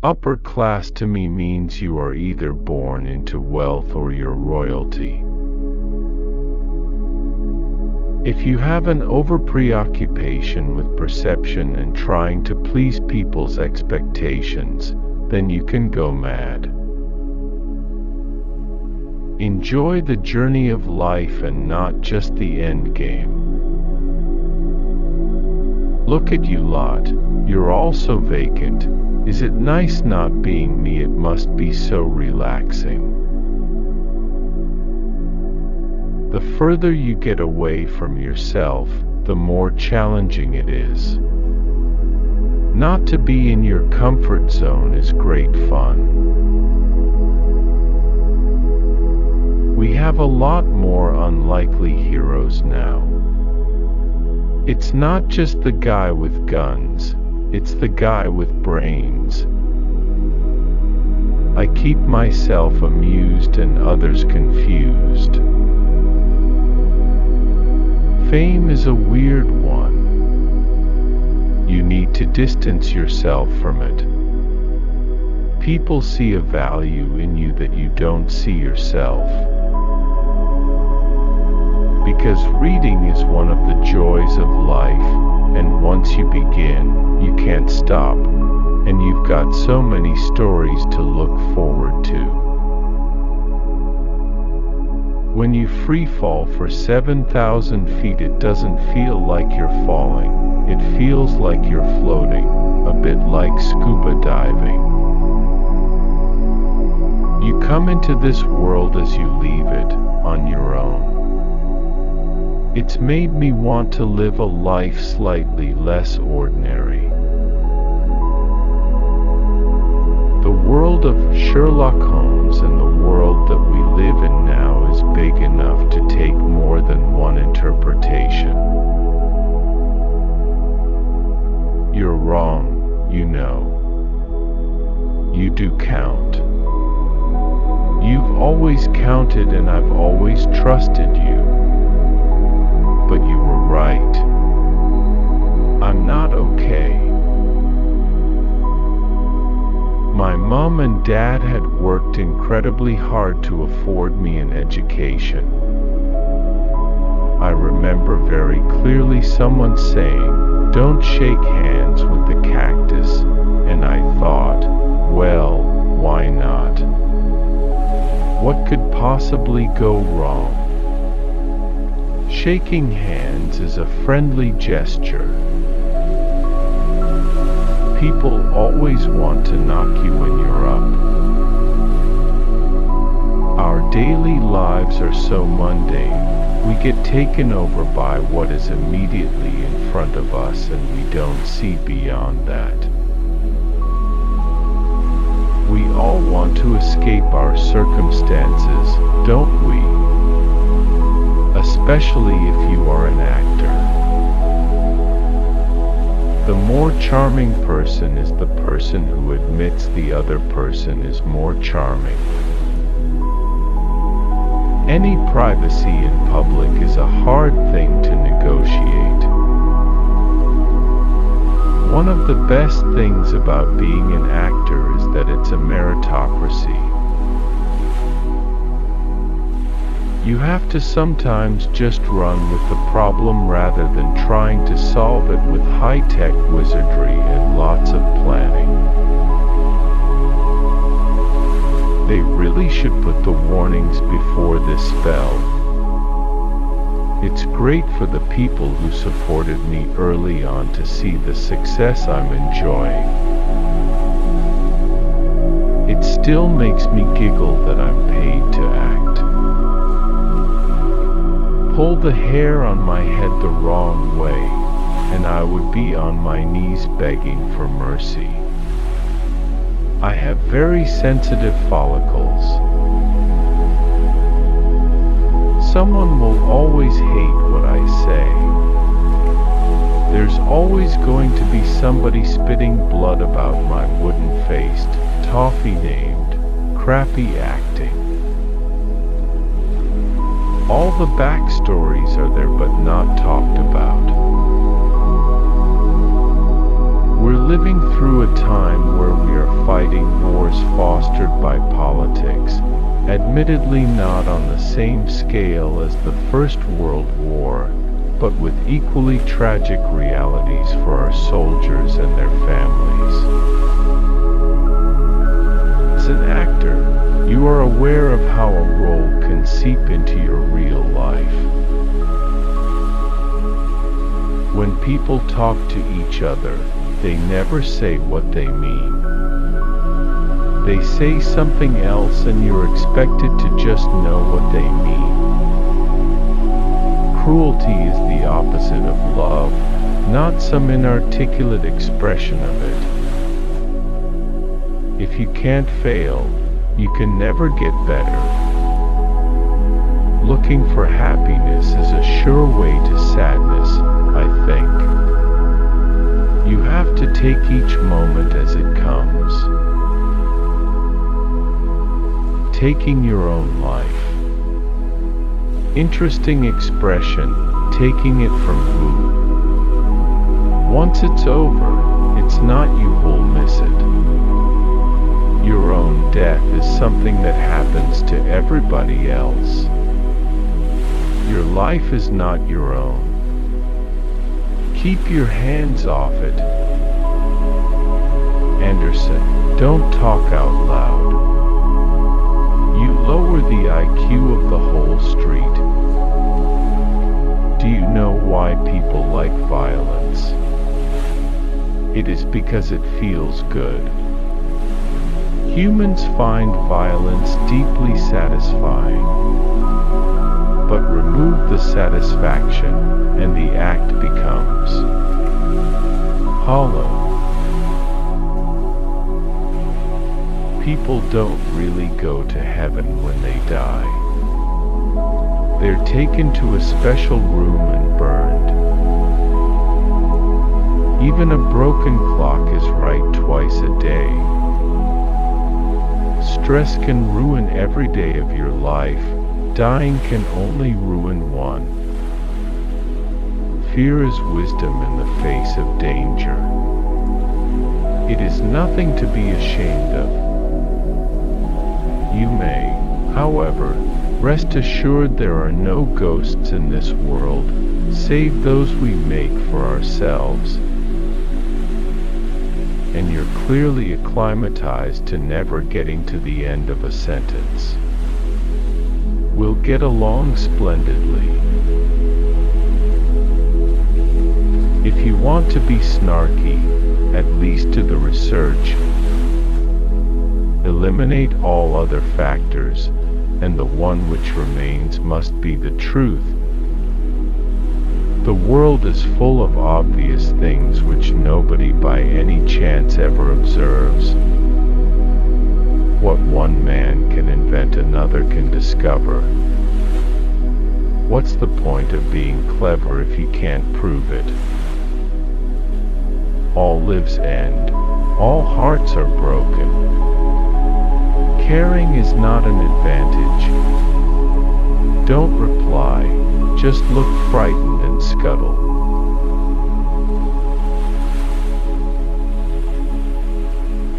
Upper class to me means you are either born into wealth or you're royalty. If you have an over-preoccupation with perception and trying to please people's expectations, then you can go mad. Enjoy the journey of life and not just the end game. Look at you lot, you're all so vacant. Is it nice not being me? It must be so relaxing. The further you get away from yourself, the more challenging it is. Not to be in your comfort zone is great fun. We have a lot more unlikely heroes now. It's not just the guy with guns, it's the guy with brains. I keep myself amused and others confused. Fame is a weird one. You need to distance yourself from it. People see a value in you that you don't see yourself. Because reading is one of the joys of life, and once you begin, you can't stop, and you've got so many stories to look forward to. When you free fall for 7,000 feet, it doesn't feel like you're falling, it feels like you're floating, a bit like scuba diving. You come into this world as you leave it, on your own. It's made me want to live a life slightly less ordinary. The world of Sherlock Holmes and the world that we live in now is big enough to take more than one interpretation. You're wrong, you know. You do count. You've always counted and I've always trusted you. But you were right. I'm not okay. My mom and dad had worked incredibly hard to afford me an education. I remember very clearly someone saying, "Don't shake hands with the cactus," and I thought, well, why not? What could possibly go wrong? Shaking hands is a friendly gesture. People always want to knock you when you're up. Our daily lives are so mundane, we get taken over by what is immediately in front of us and we don't see beyond that. We all want to escape our circumstances, don't we? Especially if you are an actor. The more charming person is the person who admits the other person is more charming. Any privacy in public is a hard thing to negotiate. One of the best things about being an actor is that it's a meritocracy. You have to sometimes just run with the problem rather than trying to solve it with high-tech wizardry and lots of planning. They really should put the warnings before this spell. It's great for the people who supported me early on to see the success I'm enjoying. It still makes me giggle that I'm paid to act. Pull the hair on my head the wrong way, and I would be on my knees begging for mercy. I have very sensitive follicles. Someone will always hate what I say. There's always going to be somebody spitting blood about my wooden-faced, toffee-named, crappy acting. All the backstories are there but not talked about. We're living through a time where we are fighting fostered by politics, admittedly not on the same scale as the First World War, but with equally tragic realities for our soldiers and their families. As an actor, you are aware of how a role can seep into your real life. When people talk to each other, they never say what they mean. They say something else and you're expected to just know what they mean. Cruelty is the opposite of love, not some inarticulate expression of it. If you can't fail, you can never get better. Looking for happiness is a sure way to sadness, I think. You have to take each moment as it comes. Taking your own life. Interesting expression, taking it from who? Once it's over, it's not you who'll miss it. Your own death is something that happens to everybody else. Your life is not your own. Keep your hands off it. Anderson, don't talk out loud. You lower the IQ of the whole street. Do you know why people like violence? It is because it feels good. Humans find violence deeply satisfying. But remove the satisfaction, and the act becomes hollow. People don't really go to heaven when they die. They're taken to a special room and burned. Even a broken clock is right twice a day. Stress can ruin every day of your life. Dying can only ruin one. Fear is wisdom in the face of danger. It is nothing to be ashamed of. You may, however, rest assured there are no ghosts in this world, save those we make for ourselves. And you're clearly acclimatized to never getting to the end of a sentence. We'll get along splendidly. If you want to be snarky, at least do the research. Eliminate all other factors, and the one which remains must be the truth. The world is full of obvious things which nobody by any chance ever observes. What one man can invent, another can discover. What's the point of being clever if you can't prove it? All lives end. All hearts are broken. Caring is not an advantage. Don't reply, just look frightened and scuttle.